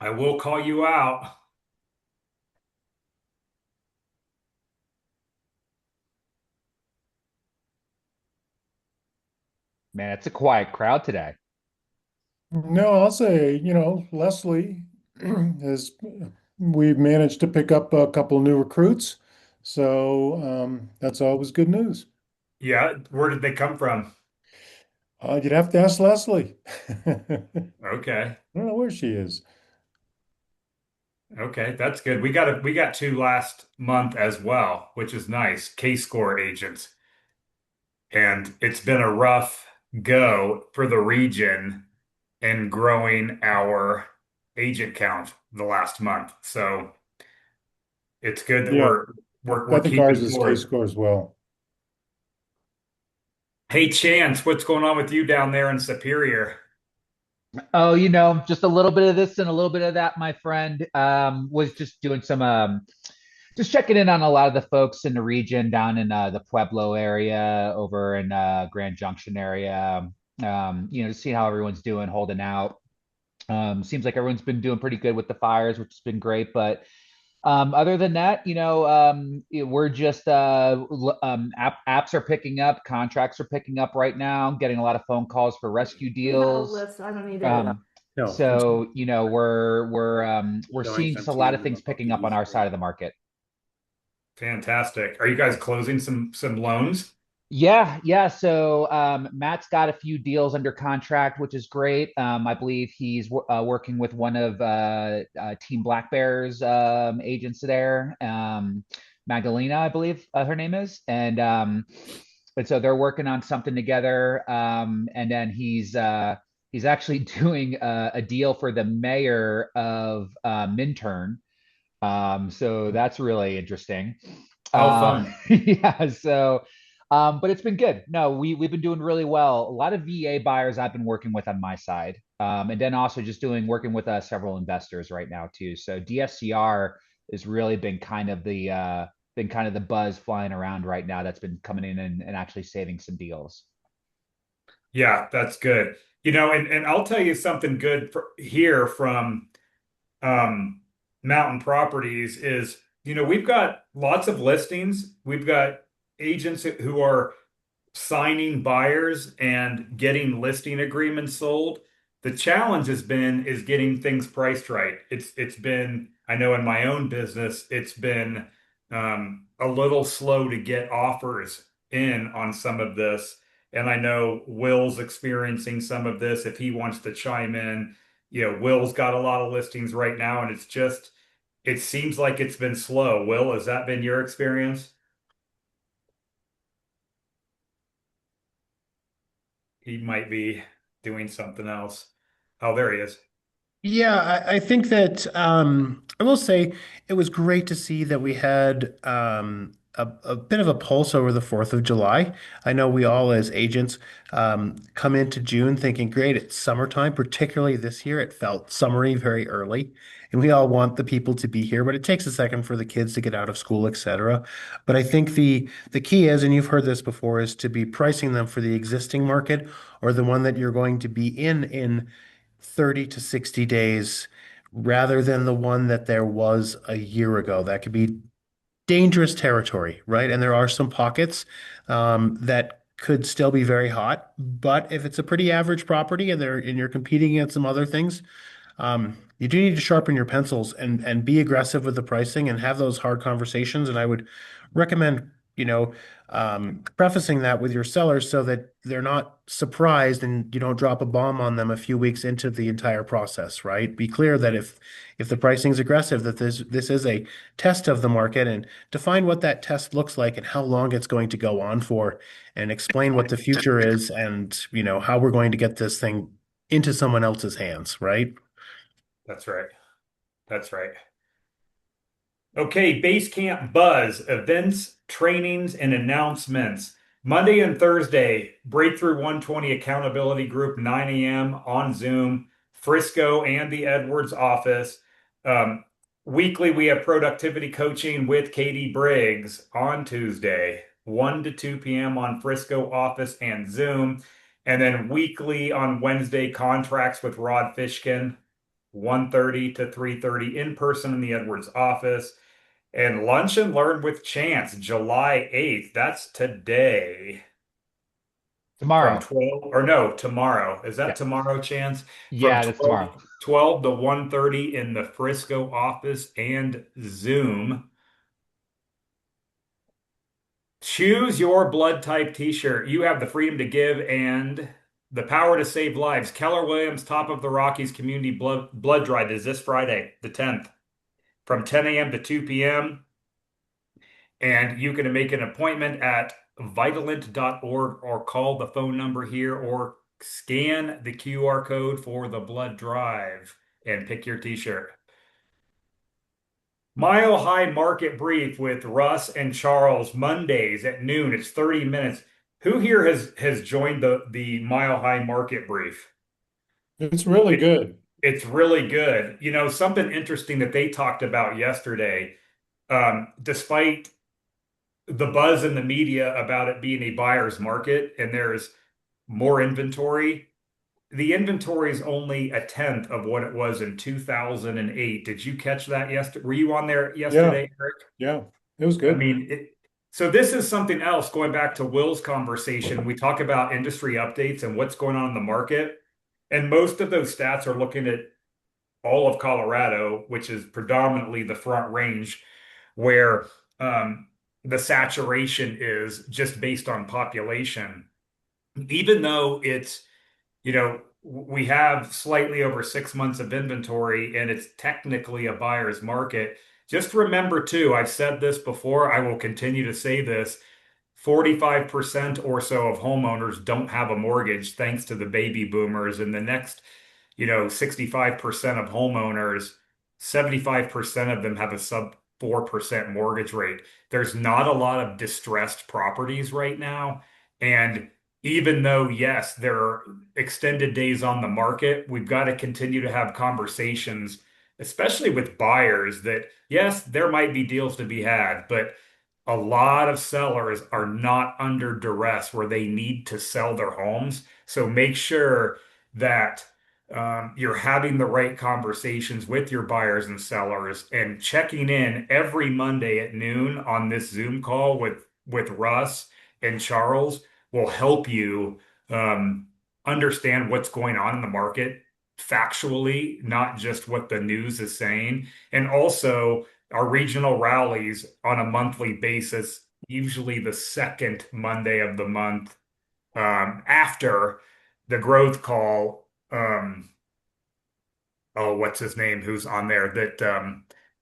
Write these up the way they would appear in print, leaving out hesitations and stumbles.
I will call you out. Man, it's a quiet crowd today. No, I'll say, Leslie is we've managed to pick up a couple new recruits. So that's always good news. Yeah, where did they come from? You'd have to ask Leslie. I Okay. don't know where she is. Okay, that's good. We got two last month as well, which is nice. K-score agents. And it's been a rough go for the region in growing our agent count the last month. So it's good that Yeah, we're I think ours keeping is forward. K-score as well. Hey Chance, what's going on with you down there in Superior? Oh, just a little bit of this and a little bit of that, my friend. Was just doing some just checking in on a lot of the folks in the region down in the Pueblo area, over in Grand Junction area. To see how everyone's doing, holding out. Seems like everyone's been doing pretty good with the fires, which has been great. But other than that, we're just apps are picking up, contracts are picking up right now. I'm getting a lot of phone calls for rescue You have a deals. list. I don't need it. No, I'm So we're showing seeing some a lot to of you things about picking the up on East our side Bay. of the market. Fantastic. Are you guys closing some loans? Yeah, yeah. So Matt's got a few deals under contract, which is great. I believe he's working with one of Team Black Bear's agents there, Magdalena, I believe her name is, and so they're working on something together. And then he's actually doing a deal for the mayor of Minturn. So that's really interesting. Oh, fun. Yeah, so but it's been good. No, we've been doing really well. A lot of VA buyers I've been working with on my side. And then also just doing working with several investors right now too. So DSCR has really been kind of the buzz flying around right now that's been coming in and actually saving some deals. Yeah, that's good. And I'll tell you something good here from um, Mountain Properties is, we've got lots of listings. We've got agents who are signing buyers and getting listing agreements sold. The challenge has been is getting things priced right. It's been, I know in my own business, it's been a little slow to get offers in on some of this. And I know Will's experiencing some of this. If he wants to chime in, Will's got a lot of listings right now, and it seems like it's been slow. Will, has that been your experience? He might be doing something else. Oh, there he is. Yeah, I think that I will say it was great to see that we had a bit of a pulse over the 4th of July. I know we all, as agents, come into June thinking, great, it's summertime, particularly this year. It felt summery very early, and we all want the people to be here, but it takes a second for the kids to get out of school, etc. But I think the key is, and you've heard this before, is to be pricing them for the existing market or the one that you're going to be in 30 to 60 days rather than the one that there was a year ago. That could be dangerous territory, right? And there are some pockets that could still be very hot, but if it's a pretty average property and you're competing against some other things, you do need to sharpen your pencils and be aggressive with the pricing and have those hard conversations. And I would recommend, prefacing that with your sellers so that they're not surprised and you don't drop a bomb on them a few weeks into the entire process, right? Be clear that if the pricing is aggressive, that this is a test of the market and define what that test looks like and how long it's going to go on for, and explain what the future is and how we're going to get this thing into someone else's hands, right? That's right. That's right. Okay, Basecamp Buzz, events, trainings, and announcements. Monday and Thursday, Breakthrough 120 Accountability Group, 9 a.m. on Zoom, Frisco and the Edwards office. Um, Weekly, we have productivity coaching with Katie Briggs on Tuesday, 1 to 2 p.m. on Frisco office and Zoom. And then weekly on Wednesday, contracts with Rod Fishkin. 1:30 to 3:30 in person in the Edwards office. And Lunch and Learn with Chance, July 8th. That's today from Tomorrow. 12, or no, tomorrow. Is that Yeah. tomorrow, Chance? From Yeah, that's 12, tomorrow. 12 to 1:30 in the Frisco office and Zoom. Choose your blood type t-shirt. You have the freedom to give and the power to save lives. Keller Williams Top of the Rockies Community Blood Drive is this Friday, the 10th, from 10 a.m. to 2 p.m. And you can make an appointment at vitalent.org or call the phone number here or scan the QR code for the blood drive and pick your t-shirt. Mile High Market Brief with Russ and Charles, Mondays at noon. It's 30 minutes. Who here has joined the Mile High Market Brief? It's really It, good. it's really good. You know, something interesting that they talked about yesterday, despite the buzz in the media about it being a buyer's market and there's more inventory, the inventory is only a tenth of what it was in 2008. Did you catch that yesterday? Were you on there Yeah, yesterday, Eric? yeah, it was I good. mean, so this is something else going back to Will's conversation. We talk about industry updates and what's going on in the market. And most of those stats are looking at all of Colorado, which is predominantly the Front Range, where the saturation is just based on population. Even though it's, we have slightly over 6 months of inventory and it's technically a buyer's market. Just remember too, I've said this before, I will continue to say this, 45% or so of homeowners don't have a mortgage thanks to the baby boomers. And the next 65% of homeowners, 75% of them have a sub 4% mortgage rate. There's not a lot of distressed properties right now. And even though, yes, there are extended days on the market, we've got to continue to have conversations, especially with buyers, that yes, there might be deals to be had, but a lot of sellers are not under duress where they need to sell their homes. So make sure that you're having the right conversations with your buyers and sellers and checking in every Monday at noon on this Zoom call with Russ and Charles will help you understand what's going on in the market factually, not just what the news is saying. And also our regional rallies on a monthly basis, usually the second Monday of the month after the growth call. Oh, what's his name? Who's on there that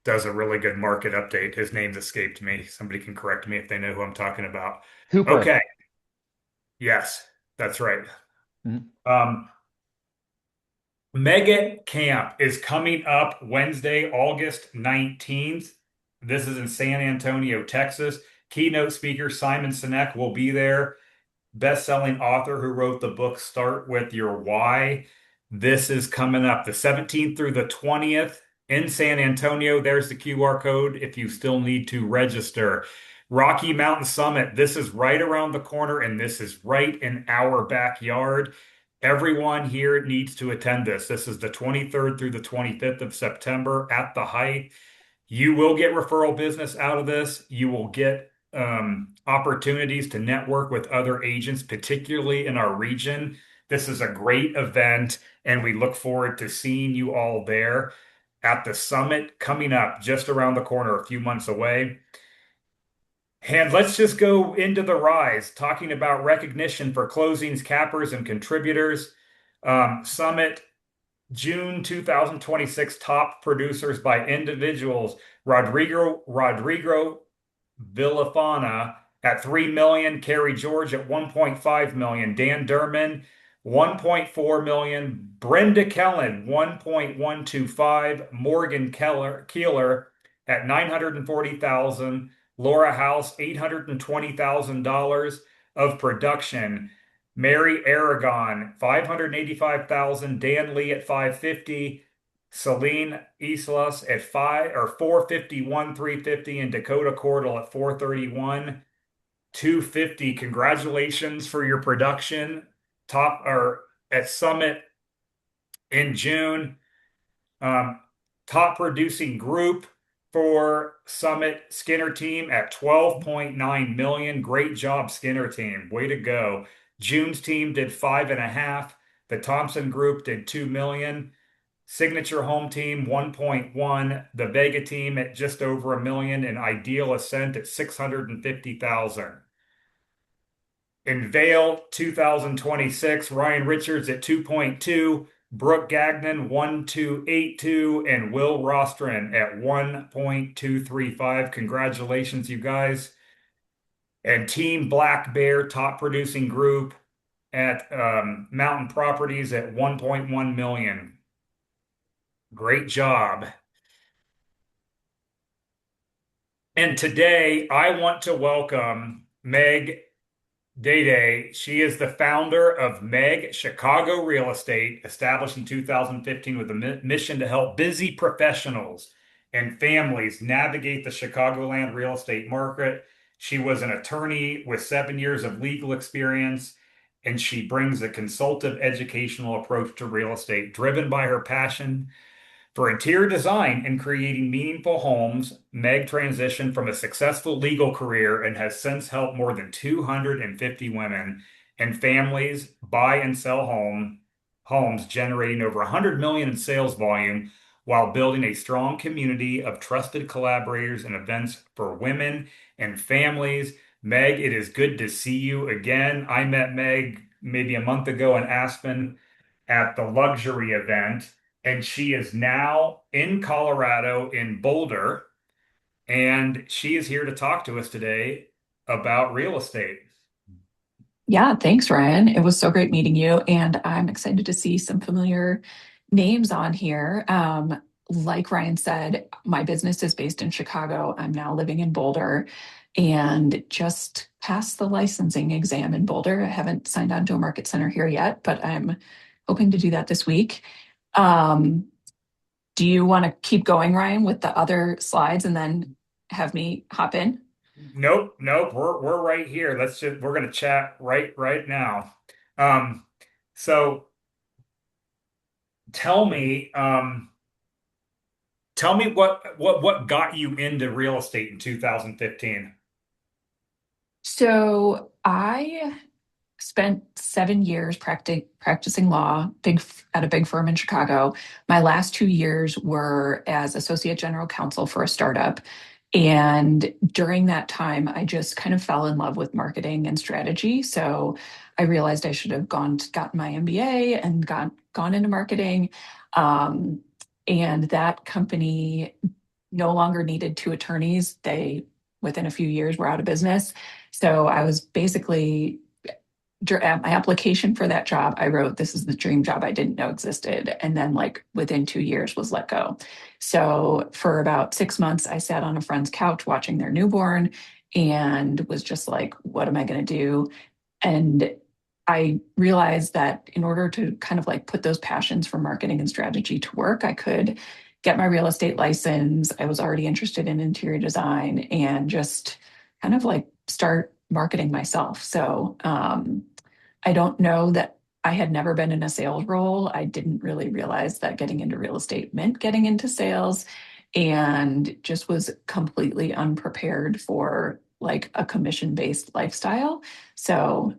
does a really good market update? His name's escaped me. Somebody can correct me if they know who I'm talking about. Cooper. Okay. Yes, that's right. Mhm. Um, Mega Camp is coming up Wednesday, August 19th. This is in San Antonio, Texas. Keynote speaker Simon Sinek will be there. Best-selling author who wrote the book Start With Your Why. This is coming up the 17th through the 20th in San Antonio. There's the QR code if you still need to register. Rocky Mountain Summit. This is right around the corner and this is right in our backyard. Everyone here needs to attend this. This is the 23rd through the 25th of September at the Height. You will get referral business out of this. You will get opportunities to network with other agents, particularly in our region. This is a great event, and we look forward to seeing you all there at the summit coming up just around the corner, a few months away. And let's just go into the rise, talking about recognition for closings, cappers, and contributors. Summit June 2026 top producers by individuals. Rodrigo Villafana at 3 million, Kerry George at 1.5 million, Dan Derman 1.4 million, Brenda Kellen 1.125, Morgan Keeler at 940,000, Laura House $820,000 of production. Mary Aragon, 585,000, Dan Lee at 550, Celine Islas at 451, 350, and Dakota Cordell at 431, 250. Congratulations for your production. Top or at Summit in June. Um, Top producing group for Summit Skinner team at 12.9 million. Great job, Skinner team. Way to go. June's team did 5.5. The Thompson group did 2 million. Signature home team 1.1. The Vega team at just over a million, and Ideal Ascent at 650,000. In Vale 2026, Ryan Richards at 2.2, Brooke Gagnon 1.282, and Will Rostron at 1.235. Congratulations, you guys. And Team Black Bear, top producing group at Mountain Properties at 1.1 million. Great job. And today I want to welcome Meg Daday. She is the founder of Meg Chicago Real Estate, established in 2015 with a mission to help busy professionals and families navigate the Chicagoland real estate market. She was an attorney with 7 years of legal experience, and she brings a consultative educational approach to real estate, driven by her passion for interior design and creating meaningful homes. Meg transitioned from a successful legal career and has since helped more than 250 women and families buy and sell homes, generating over 100 million in sales volume while building a strong community of trusted collaborators and events for women and families. Meg, it is good to see you again. I met Meg maybe a month ago in Aspen at the luxury event, and she is now in Colorado in Boulder, and she is here to talk to us today about real estate. Yeah, thanks, Ryan. It was so great meeting you, and I'm excited to see some familiar names on here. Like Ryan said, my business is based in Chicago. I'm now living in Boulder and just passed the licensing exam in Boulder. I haven't signed on to a market center here yet, but I'm hoping to do that this week. Um, do you want to keep going, Ryan, with the other slides and then have me hop in? Nope, nope, we're right here. We're gonna chat right now. Um, so tell me, what got you into real estate in 2015? So I spent 7 years practicing law at a big firm in Chicago. My last 2 years were as associate general counsel for a startup. And during that time, I just kind of fell in love with marketing and strategy. So I realized I should have gotten my MBA and gone into marketing. Um, and that company no longer needed two attorneys. They, within a few years, were out of business. So I was basically at my application for that job, I wrote, "This is the dream job I didn't know existed." And then, like, within 2 years, was let go. So, for about 6 months, I sat on a friend's couch watching their newborn and was just like, what am I going to do? And I realized that in order to kind of like put those passions for marketing and strategy to work, I could get my real estate license. I was already interested in interior design and just kind of like start marketing myself. So, I don't know that I had never been in a sales role. I didn't really realize that getting into real estate meant getting into sales and just was completely unprepared for like a commission-based lifestyle. So,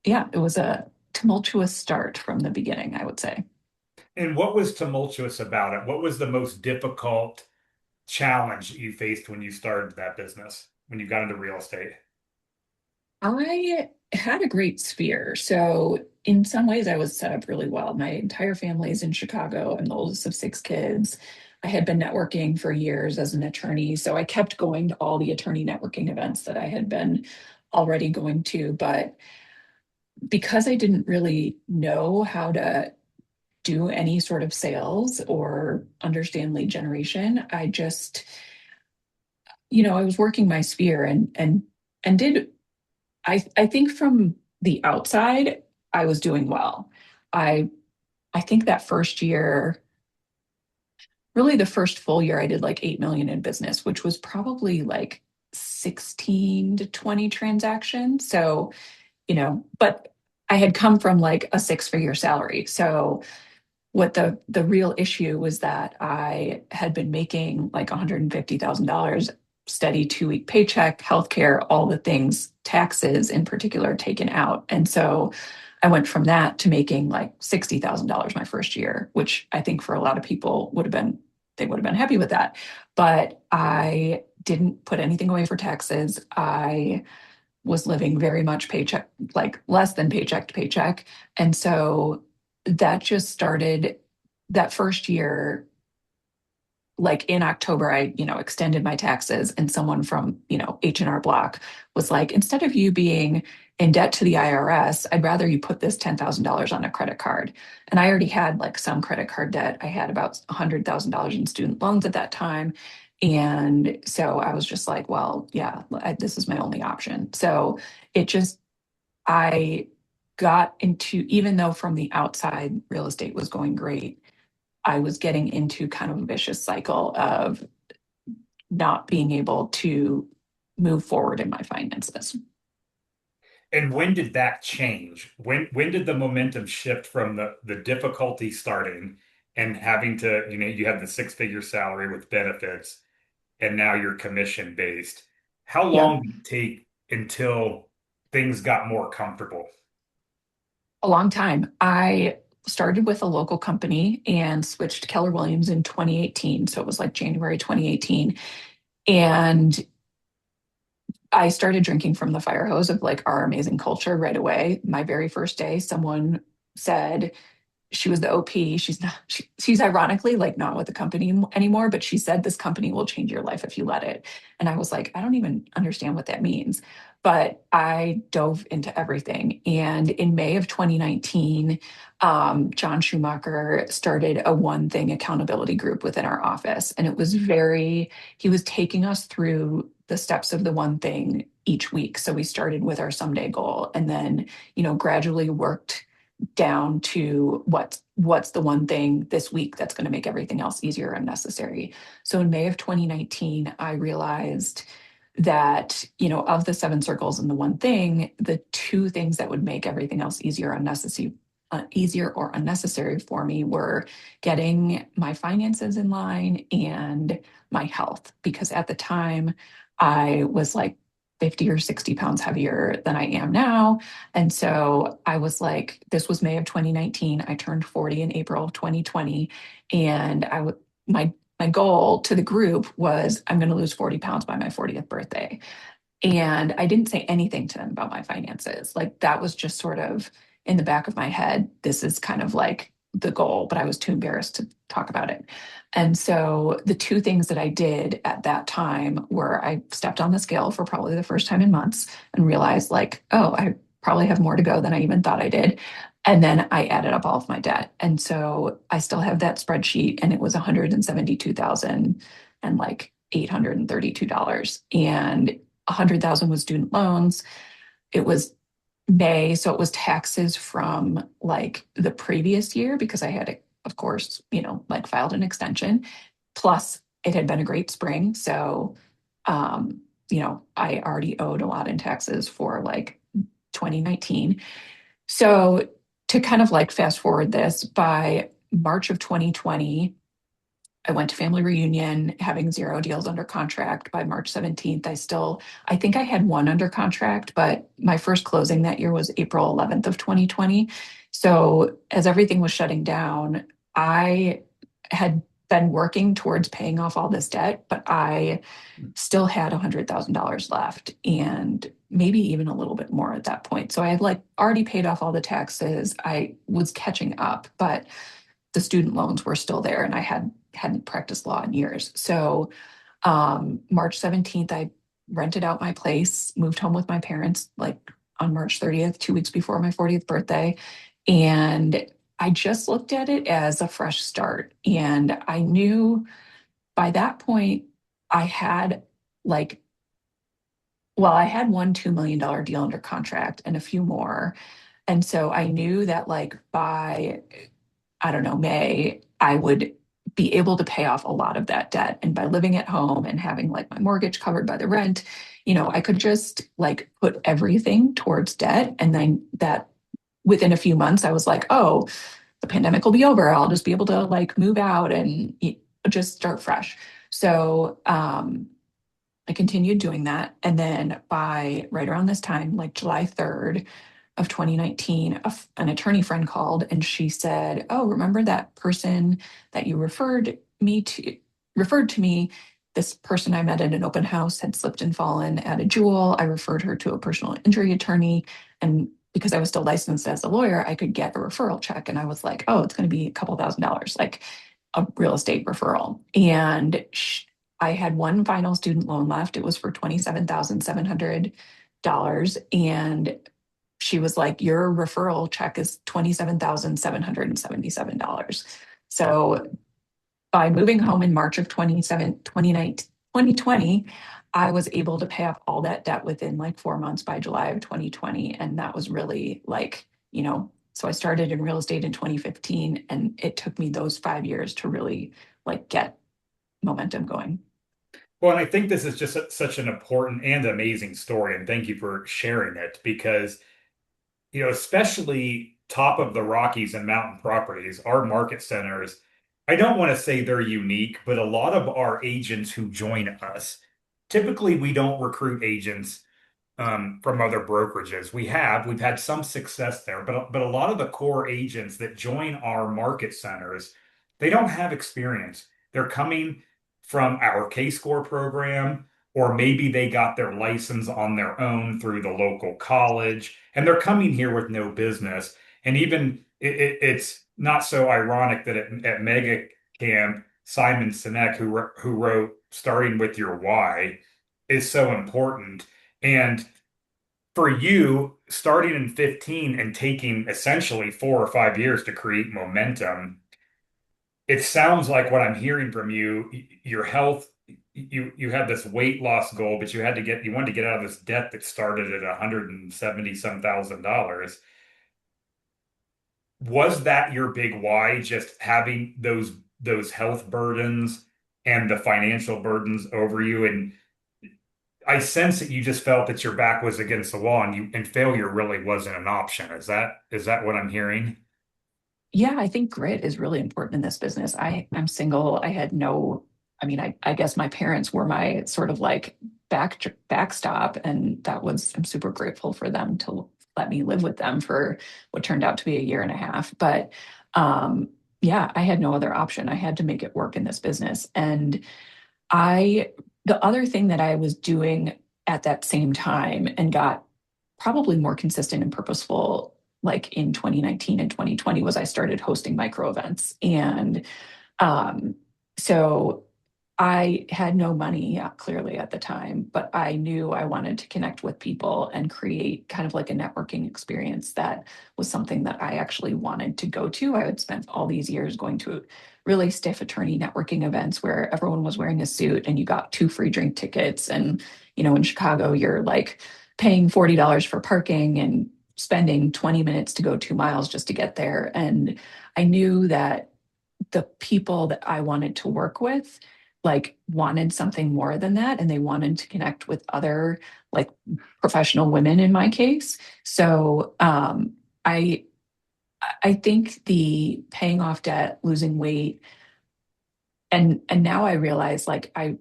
yeah, it was a tumultuous start from the beginning, I would say. And what was tumultuous about it? What was the most difficult challenge that you faced when you started that business, when you got into real estate? I had a great sphere. So, in some ways, I was set up really well. My entire family is in Chicago. I'm the oldest of six kids. I had been networking for years as an attorney. So, I kept going to all the attorney networking events that I had been already going to. But because I didn't really know how to do any sort of sales or understand lead generation, I just, I was working my sphere and did I think from the outside, I was doing well. I I think that first year, really the first full year, I did like 8 million in business, which was probably like 16 to 20 transactions. So, but I had come from like a six-figure salary. So what the real issue was that I had been making like $150,000 steady 2 week paycheck, healthcare, all the things, taxes in particular taken out. And so I went from that to making like $60,000 my first year, which I think for a lot of people they would have been happy with that. But I didn't put anything away for taxes. I was living very much paycheck, like less than paycheck to paycheck. And so that just started that first year. Like in October, I, extended my taxes, and someone from, H&R Block was like, instead of you being in debt to the IRS, I'd rather you put this $10,000 on a credit card. And I already had like some credit card debt. I had about $100,000 in student loans at that time. And so I was just like, well, yeah, this is my only option. So it just, I got into, even though from the outside real estate was going great, I was getting into kind of a vicious cycle of not being able to move forward in my finances. And when did that change? When did the momentum shift from the difficulty starting and having to, you have the six-figure salary with benefits and now you're commission based. How Yeah, long did it take until things got more comfortable? a long time. I started with a local company and switched to Keller Williams in 2018. So it was like January 2018. And I started drinking from the fire hose of like our amazing culture right away. My very first day, someone said, she was the OP. She's not, she's ironically like not with the company anymore, but she said this company will change your life if you let it. And I was like, I don't even understand what that means. But I dove into everything. And in May of 2019, John Schumacher started a one thing accountability group within our office. And it was he was taking us through the steps of the one thing each week. So we started with our someday goal and then, gradually worked down to what's the one thing this week that's going to make everything else easier and necessary. So in May of 2019, I realized that, of the seven circles and the one thing, the two things that would make everything else easier or unnecessary for me were getting my finances in line and my health. Because at the time, I was like 50 or 60 pounds heavier than I am now. And so I was like, this was May of 2019. I turned 40 in April of 2020. And my goal to the group was I'm going to lose 40 pounds by my 40th birthday. And I didn't say anything to them about my finances. Like that was just sort of in the back of my head. This is kind of like the goal, but I was too embarrassed to talk about it. And so the two things that I did at that time were I stepped on the scale for probably the first time in months and realized like, oh, I probably have more to go than I even thought I did. And then I added up all of my debt. And so I still have that spreadsheet and it was 172,000 and like $832. And 100,000 was student loans. It was May, so it was taxes from like the previous year because I had, of course, like filed an extension. Plus, it had been a great spring, so I already owed a lot in taxes for like 2019. So to kind of like fast forward this, by March of 2020, I went to family reunion having zero deals under contract. By March 17th, I think I had one under contract, but my first closing that year was April 11th of 2020. So as everything was shutting down, I had been working towards paying off all this debt, but I still had $100,000 left and maybe even a little bit more at that point. So I had like already paid off all the taxes. I was catching up, but the student loans were still there and I hadn't practiced law in years. So March 17th, I rented out my place, moved home with my parents like on March 30th, 2 weeks before my 40th birthday. And I just looked at it as a fresh start. And I knew by that point, I had like, I had one $2 million deal under contract and a few more. And so I knew that like by I don't know, May, I would be able to pay off a lot of that debt. And by living at home and having like my mortgage covered by the rent, I could just like put everything towards debt. And then that within a few months, I was like, oh, the pandemic will be over. I'll just be able to like move out and just start fresh. So I continued doing that. And then by right around this time, like July 3rd of 2019, an attorney friend called and she said, "Oh, remember that person that you referred to me? This person I met at an open house had slipped and fallen at a Jewel. I referred her to a personal injury attorney. And because I was still licensed as a lawyer, I could get a referral check." And I was like, "Oh, it's going to be a couple $1,000s, like a real estate referral." And I had one final student loan left. It was for $27,700. And she was like, "Your referral check is $27,777." So by moving home in March of 2020, I was able to pay off all that debt within like 4 months by July of 2020. And that was really like, so I started in real estate in 2015 and it took me those 5 years to really like get momentum going. Well, and I think this is just such an important and amazing story, and thank you for sharing it because, especially top of the Rockies and mountain properties, our market centers, I don't want to say they're unique, but a lot of our agents who join us, typically we don't recruit agents from other brokerages. We've had some success there, but a lot of the core agents that join our market centers, they don't have experience. They're coming from our K-Score program, or maybe they got their license on their own through the local college, and they're coming here with no business. And even it's not so ironic that at Mega Camp, Simon Sinek, who wrote "Starting with Your Why," is so important. And for you, starting in 15 and taking essentially 4 or 5 years to create momentum, it sounds like what I'm hearing from you, your health, you had this weight loss goal, but you wanted to get out of this debt that started at 170 some $1,000. Was that your big why, just having those health burdens and the financial burdens over you? And I sense that you just felt that your back was against the wall and failure really wasn't an option. Is that what I'm hearing? Yeah, I think grit is really important in this business. I'm single. I had no, I mean, I guess my parents were my sort of like backstop, and I'm super grateful for them to let me live with them for what turned out to be a year and a half. But um, yeah, I had no other option. I had to make it work in this business. And I, the other thing that I was doing at that same time and got probably more consistent and purposeful like in 2019 and 2020 was I started hosting micro events. And um, so I had no money clearly at the time, but I knew I wanted to connect with people and create kind of like a networking experience that was something that I actually wanted to go to. I had spent all these years going to really stiff attorney networking events where everyone was wearing a suit and you got 2 free drink tickets. And, in Chicago, you're like paying $40 for parking and spending 20 minutes to go 2 miles just to get there. And I knew that the people that I wanted to work with like wanted something more than that and they wanted to connect with other like professional women in my case. So I I think the paying off debt, losing weight, and now I realize like I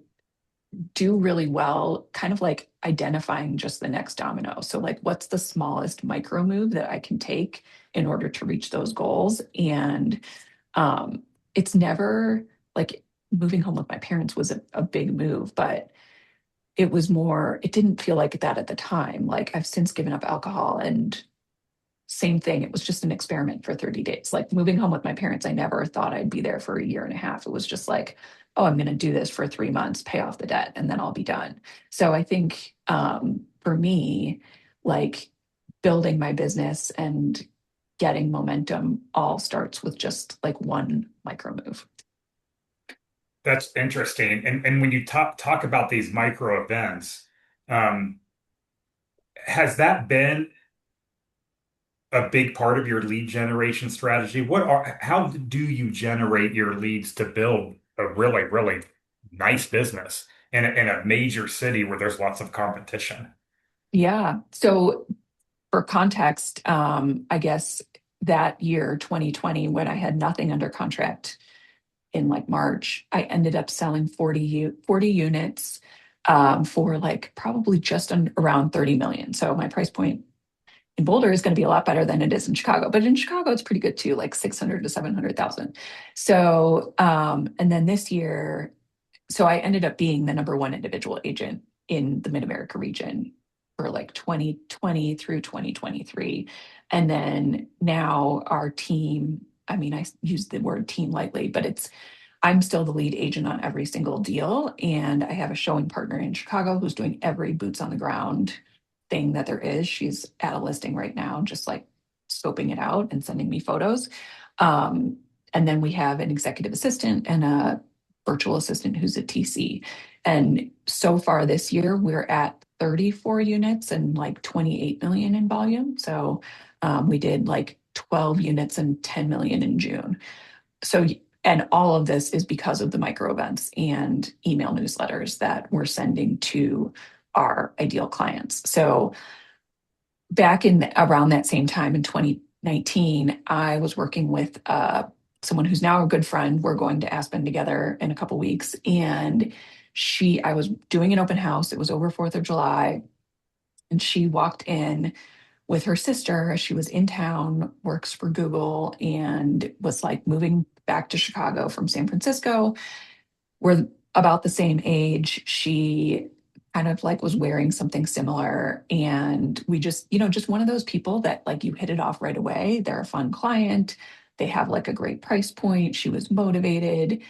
do really well kind of like identifying just the next domino. So like what's the smallest micro move that I can take in order to reach those goals? And um, it's never like moving home with my parents was a big move, but it didn't feel like that at the time. Like I've since given up alcohol and same thing. It was just an experiment for 30 days. Like moving home with my parents, I never thought I'd be there for a year and a half. It was just like, oh, I'm going to do this for 3 months, pay off the debt, and then I'll be done. So I think for me, like building my business and getting momentum all starts with just like one micro move. That's interesting. And when you talk about these micro events, um, has that been a big part of your lead generation strategy? How do you generate your leads to build a really, really nice business in a major city where there's lots of competition? Yeah. So for context, I guess that year, 2020, when I had nothing under contract in like March, I ended up selling 40 units for like probably just around 30 million. So my price point in Boulder is going to be a lot better than it is in Chicago. But in Chicago, it's pretty good too, like 600 to 700,000. So, and then this year, so I ended up being the number one individual agent in the Mid America region for like 2020 through 2023. And then now our team, I mean, I use the word team lightly, but I'm still the lead agent on every single deal. And I have a showing partner in Chicago who's doing every boots on the ground thing that there is. She's at a listing right now, just like scoping it out and sending me photos. Um, and then we have an executive assistant and a virtual assistant who's a TC. And so far this year, we're at 34 units and like 28 million in volume. So we did like 12 units and 10 million in June. So, and all of this is because of the micro events and email newsletters that we're sending to our ideal clients. So back in around that same time in 2019, I was working with someone who's now a good friend. We're going to Aspen together in a couple weeks. And I was doing an open house. It was over 4th of July. And she walked in with her sister. She was in town, works for Google, and was like moving back to Chicago from San Francisco. We're about the same age. She kind of like was wearing something similar. And we just, just one of those people that like you hit it off right away. They're a fun client. They have like a great price point. She was motivated.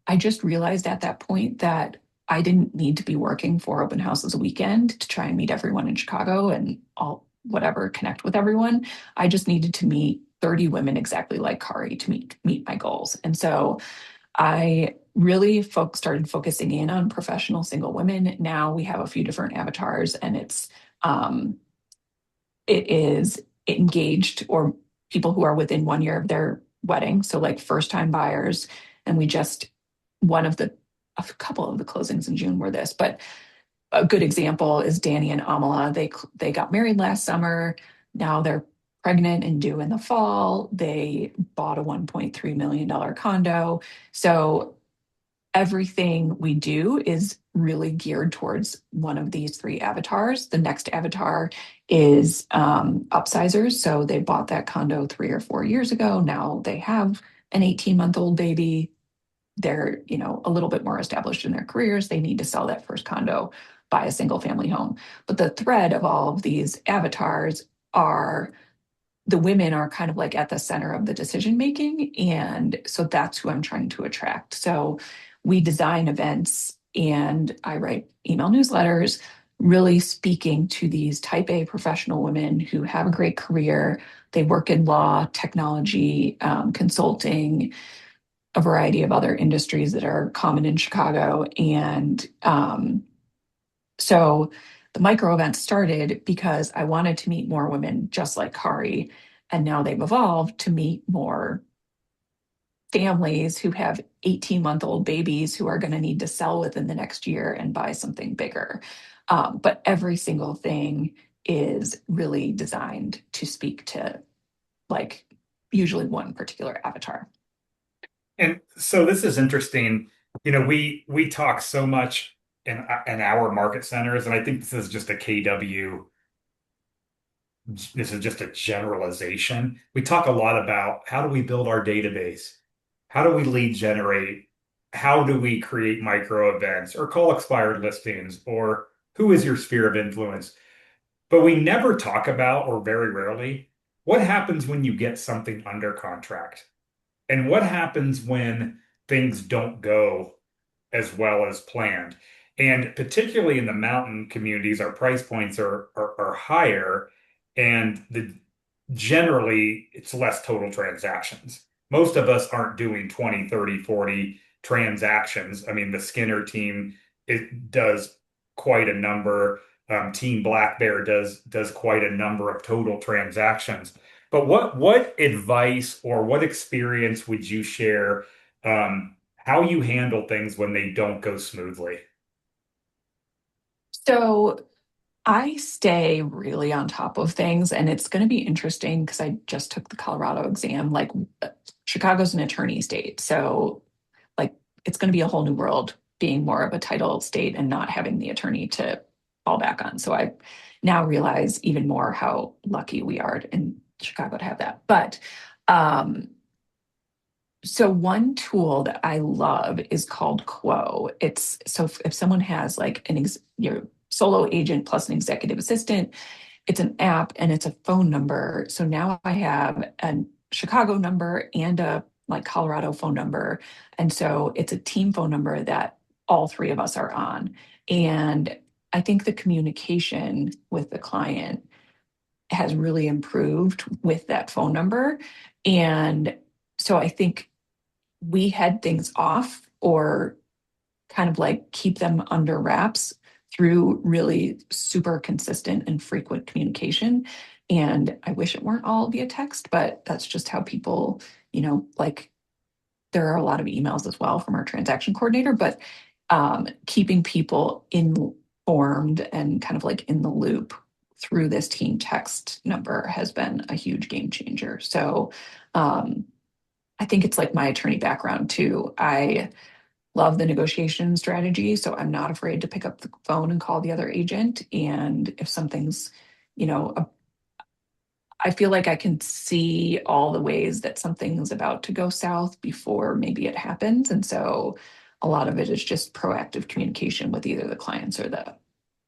I just realized at that point that I didn't need to be working 4 open houses a weekend to try and meet everyone in Chicago and all whatever, connect with everyone. I just needed to meet 30 women exactly like Kari to meet my goals. And so I really started focusing in on professional single women. Now we have a few different avatars, and um, it is engaged or people who are within 1 year of their wedding, so like first time buyers. And we just one of the a couple of the closings in June were this, but a good example is Danny and Amala. They got married last summer. Now they're pregnant and due in the fall. They bought a $1.3 million condo. So everything we do is really geared towards one of these three avatars. The next avatar is upsizers. So they bought that condo 3 or 4 years ago. Now they have an 18-month-old baby. They're, a little bit more established in their careers. They need to sell that first condo, buy a single family home. But the thread of all of these avatars are the women are kind of like at the center of the decision making. And so that's who I'm trying to attract. So we design events and I write email newsletters, really speaking to these type A professional women who have a great career. They work in law, technology, consulting, a variety of other industries that are common in Chicago. And so the micro events started because I wanted to meet more women just like Kari. And now they've evolved to meet more families who have 18-month-old babies who are going to need to sell within the next year and buy something bigger. But every single thing is really designed to speak to like usually one particular avatar. And so this is interesting. We talk so much in our market centers, and I think this is just a KW. This is just a generalization. We talk a lot about how do we build our database? How do we lead generate? How do we create micro events or call expired listings? Or who is your sphere of influence? But we never talk about, or very rarely, what happens when you get something under contract? And what happens when things don't go as well as planned? And particularly in the mountain communities, our price points are higher, and the generally it's less total transactions. Most of us aren't doing 20, 30, 40 transactions. I mean, the Skinner team it does quite a number. Team Black Bear does quite a number of total transactions. But what advice or what experience would you share how you handle things when they don't go smoothly? So I stay really on top of things, and it's going to be interesting because I just took the Colorado exam. Like, Chicago's an attorney state, so like it's going to be a whole new world being more of a title state and not having the attorney to fall back on. So I now realize even more how lucky we are in Chicago to have that. But um, so one tool that I love is called Quo. It's so if someone has like your solo agent plus an executive assistant, it's an app and it's a phone number. So now I have a Chicago number and a like Colorado phone number. And so it's a team phone number that all three of us are on. And I think the communication with the client has really improved with that phone number. And so I think we head things off or kind of like keep them under wraps through really super consistent and frequent communication. And I wish it weren't all via text, but that's just how people, like there are a lot of emails as well from our transaction coordinator, but keeping people informed and kind of like in the loop through this team text number has been a huge game changer. So um, I think it's like my attorney background too. I love the negotiation strategy. So I'm not afraid to pick up the phone and call the other agent. And if something's, you know, a, I feel like I can see all the ways that something's about to go south before maybe it happens. And so a lot of it is just proactive communication with either the clients or the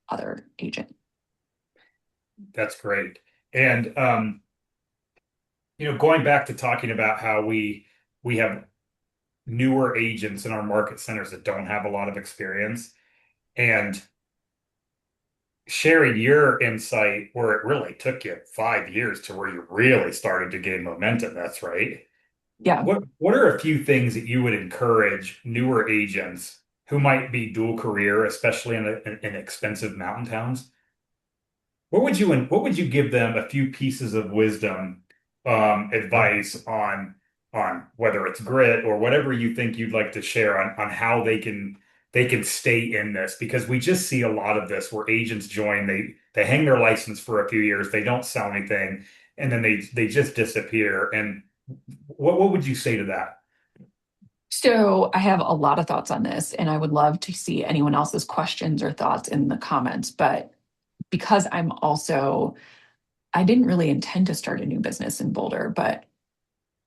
other agent. That's great. And going back to talking about how we have newer agents in our market centers that don't have a lot of experience, and sharing your insight where it really took you 5 years to where you really started to gain momentum. That's right. Yeah. What are a few things that you would encourage newer agents who might be dual career, especially in expensive mountain towns? What would you give them a few pieces of wisdom, advice on whether it's grit or whatever you think you'd like to share on how they can stay in this? Because we just see a lot of this where agents join, they hang their license for a few years, they don't sell anything, and then they just disappear. And what would you say to that? So I have a lot of thoughts on this, and I would love to see anyone else's questions or thoughts in the comments. But because I didn't really intend to start a new business in Boulder, but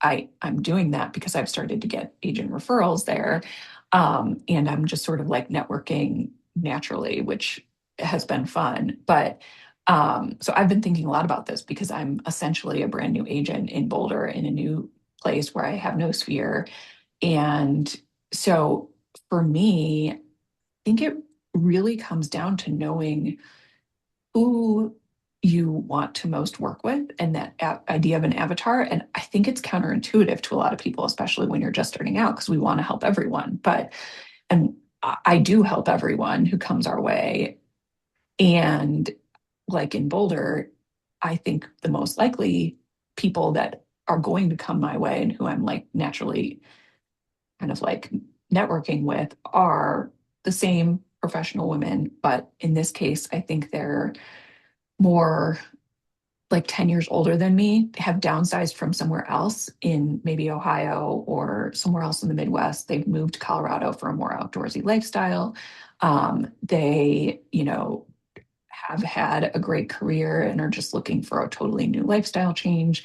I'm doing that because I've started to get agent referrals there. And I'm just sort of like networking naturally, which has been fun. But so I've been thinking a lot about this because I'm essentially a brand new agent in Boulder in a new place where I have no sphere. And so for me, I think it really comes down to knowing who you want to most work with and that idea of an avatar. And I think it's counterintuitive to a lot of people, especially when you're just starting out, because we want to help everyone. And I do help everyone who comes our way. And like in Boulder, I think the most likely people that are going to come my way and who I'm like naturally kind of like networking with are the same professional women. But in this case, I think they're more like 10 years older than me, have downsized from somewhere else in maybe Ohio or somewhere else in the Midwest. They've moved to Colorado for a more outdoorsy lifestyle. They, have had a great career and are just looking for a totally new lifestyle change.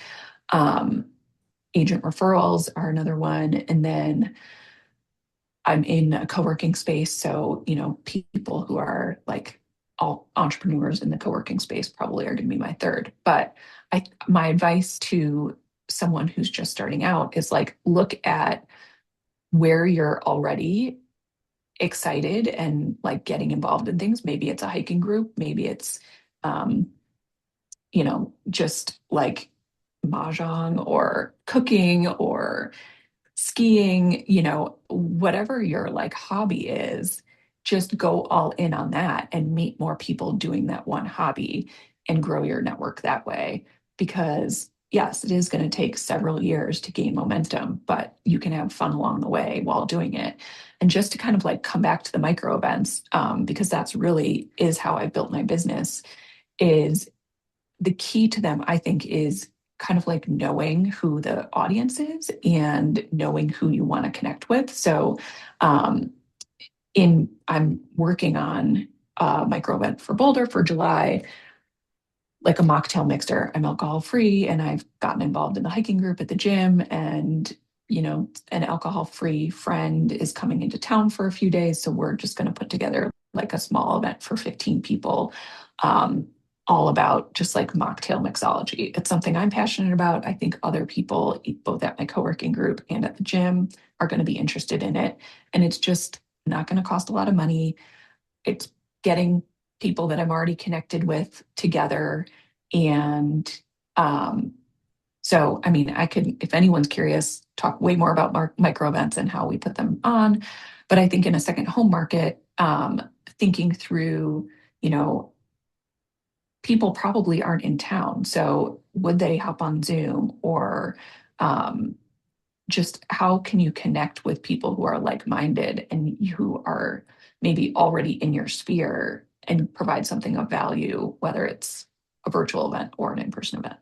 Um, Agent referrals are another one. And then I'm in a co-working space. So, people who are like all entrepreneurs in the co-working space probably are going to be my third. But my advice to someone who's just starting out is like, look at where you're already excited and like getting involved in things. Maybe it's a hiking group. Maybe it's, um, just like mahjong or cooking or skiing, whatever your like hobby is, just go all in on that and meet more people doing that one hobby and grow your network that way. Because, yes, it is going to take several years to gain momentum, but you can have fun along the way while doing it. And just to kind of like come back to the micro events, because that's really is how I built my business, is the key to them, I think, is kind of like knowing who the audience is and knowing who you want to connect with. So in I'm working on a micro event for Boulder for July, like a mocktail mixer. I'm alcohol free, and I've gotten involved in the hiking group at the gym. And, an alcohol free friend is coming into town for a few days. So we're just going to put together like a small event for 15 people, all about just like mocktail mixology. It's something I'm passionate about. I think other people, both at my co working group and at the gym, are going to be interested in it. And it's just not going to cost a lot of money. It's getting people that I'm already connected with together. And so, I mean, I could, if anyone's curious, talk way more about micro events and how we put them on. But I think in a second home market, thinking through, you know, people probably aren't in town. So would they hop on Zoom, or just how can you connect with people who are like-minded and who are maybe already in your sphere and provide something of value, whether it's a virtual event or an in-person event?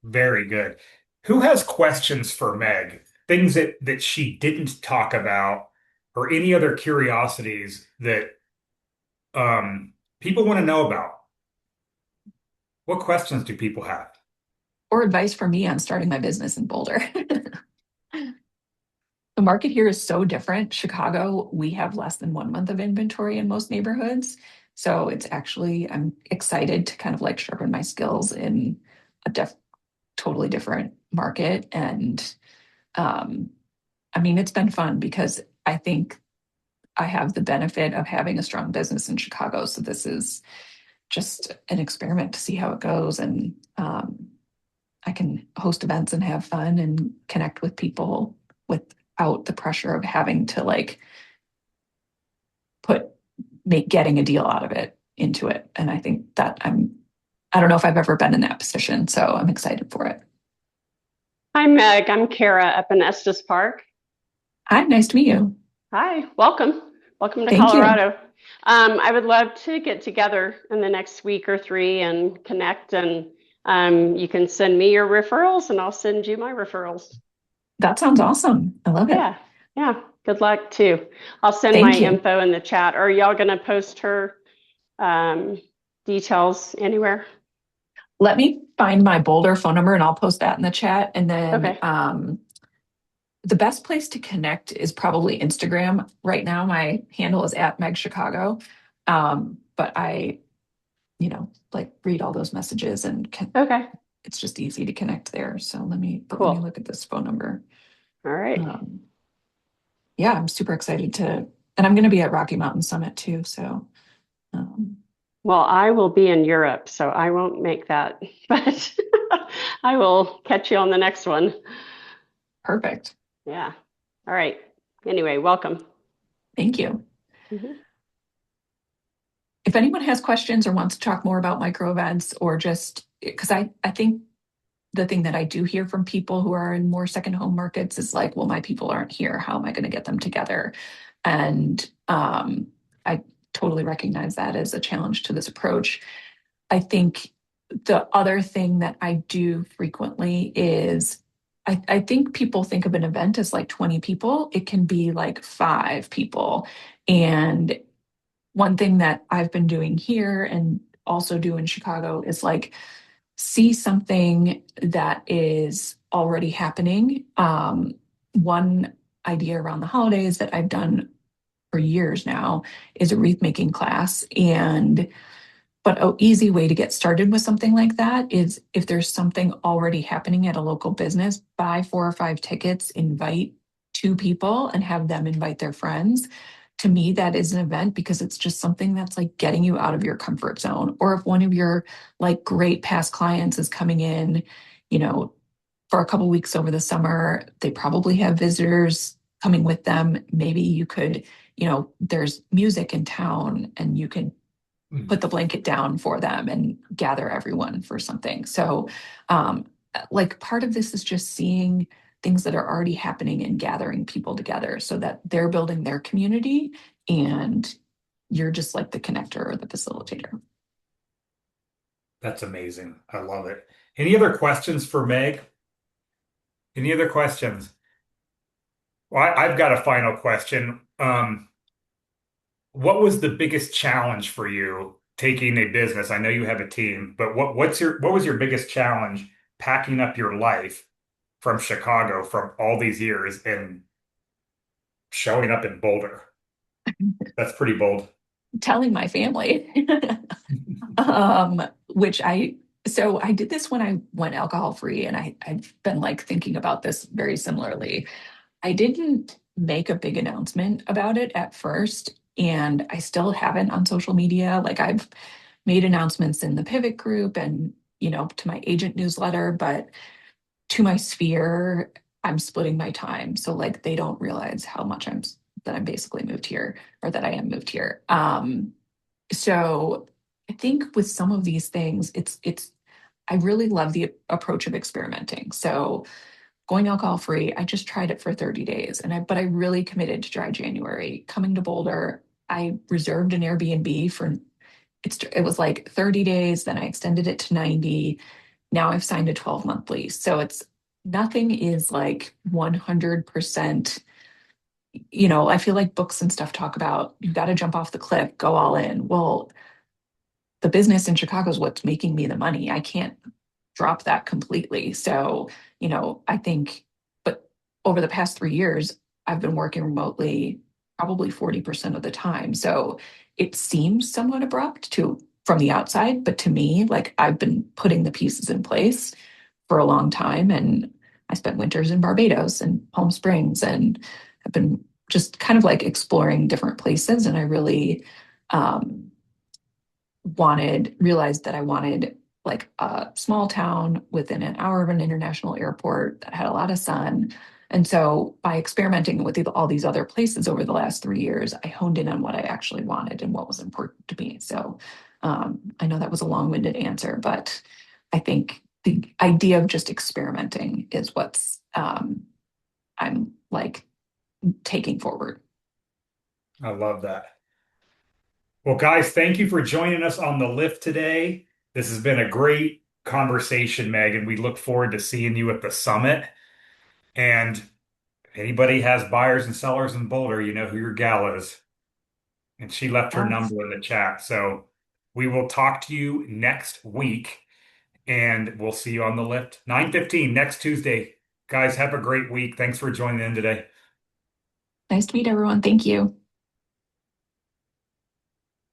Very good. Who has questions for Meg? Things that she didn't talk about, or any other curiosities that people want to know about? What questions do people have? Or advice for me on starting my business in Boulder. The market here is so different. Chicago, we have less than 1 month of inventory in most neighborhoods. So it's actually, I'm excited to kind of like sharpen my skills in a totally different market. And I mean, it's been fun because I think I have the benefit of having a strong business in Chicago. So this is just an experiment to see how it goes. And I can host events and have fun and connect with people without the pressure of having to like make getting a deal out of it into it. And I think that I don't know if I've ever been in that position. So I'm excited for it. Hi, Meg. I'm Kara up in Estes Park. Hi, nice to meet you. Hi, welcome. Welcome to Thank you. Colorado. I would love to get together in the next week or three and connect, and you can send me your referrals and I'll send you my referrals. That sounds awesome. I love it. Yeah, yeah. Good luck too. I'll send my Thank you. info in the chat. Are y'all going to post her details anywhere? Let me find my Boulder phone number and I'll post that in the chat. And then Okay. the best place to connect is probably Instagram. Right now, my handle is at Meg Chicago. But I, like read all those messages and Okay. it's just easy to connect there. So let me Cool. look at this phone number. All right. Yeah, I'm super excited and I'm going to be at Rocky Mountain Summit too. So, Well, I will be in Europe, so I won't make that, but I will catch you on the next one. perfect. Yeah. All right. Anyway, welcome. Thank you. Mm-hmm. If anyone has questions or wants to talk more about micro events, or just because I think the thing that I do hear from people who are in more second home markets is like, well, my people aren't here. How am I going to get them together? And I totally recognize that as a challenge to this approach. I think the other thing that I do frequently is I think people think of an event as like 20 people. It can be like 5 people. And one thing that I've been doing here and also do in Chicago is like see something that is already happening. One idea around the holidays that I've done for years now is a wreath making class. But an easy way to get started with something like that is if there's something already happening at a local business, buy 4 or 5 tickets, invite 2 people and have them invite their friends. To me, that is an event because it's just something that's like getting you out of your comfort zone. Or if one of your like great past clients is coming in, for a couple weeks over the summer, they probably have visitors coming with them. Maybe you could, there's music in town and you can put the blanket down for them and gather everyone for something. So like part of this is just seeing things that are already happening and gathering people together so that they're building their community and you're just like the connector or the facilitator. That's amazing. I love it. Any other questions for Meg? Any other questions? Well, I've got a final question. What was the biggest challenge for you taking a business? I know you have a team, but what was your biggest challenge packing up your life from Chicago from all these years and showing up in Boulder? That's pretty bold. Telling my family. um, which so I did this when I went alcohol free, and I've been like thinking about this very similarly. I didn't make a big announcement about it at first, and I still haven't on social media. Like I've made announcements in the pivot group and, to my agent newsletter, but to my sphere, I'm splitting my time. So like they don't realize how much that I'm basically moved here or that I am moved here. So I think with some of these things, I really love the approach of experimenting. So going alcohol free, I just tried it for 30 days but I really committed to dry January. Coming to Boulder, I reserved an Airbnb for it was like 30 days, then I extended it to 90. Now I've signed a 12-month lease. So it's nothing is like 100%. I feel like books and stuff talk about you've got to jump off the cliff, go all in. Well, the business in Chicago is what's making me the money. I can't drop that completely. So, I think, but over the past 3 years, I've been working remotely probably 40% of the time. So it seems somewhat abrupt from the outside, but to me, like I've been putting the pieces in place for a long time. And I spent winters in Barbados and Palm Springs and I've been just kind of like exploring different places. And I really, um, realized that I wanted like a small town within an hour of an international airport that had a lot of sun. And so by experimenting with all these other places over the last 3 years, I honed in on what I actually wanted and what was important to me. So I know that was a long-winded answer, but I think the idea of just experimenting is what's I'm like taking forward. I love that. Well, guys, thank you for joining us on the lift today. This has been a great conversation, Megan. We look forward to seeing you at the summit. And if anybody has buyers and sellers in Boulder, you know who your gal is. And she left her Yes. number in the chat. So we will talk to you next week and we'll see you on the lift 9:15 next Tuesday. Guys, have a great week. Thanks for joining in today. Nice to meet everyone. Thank you.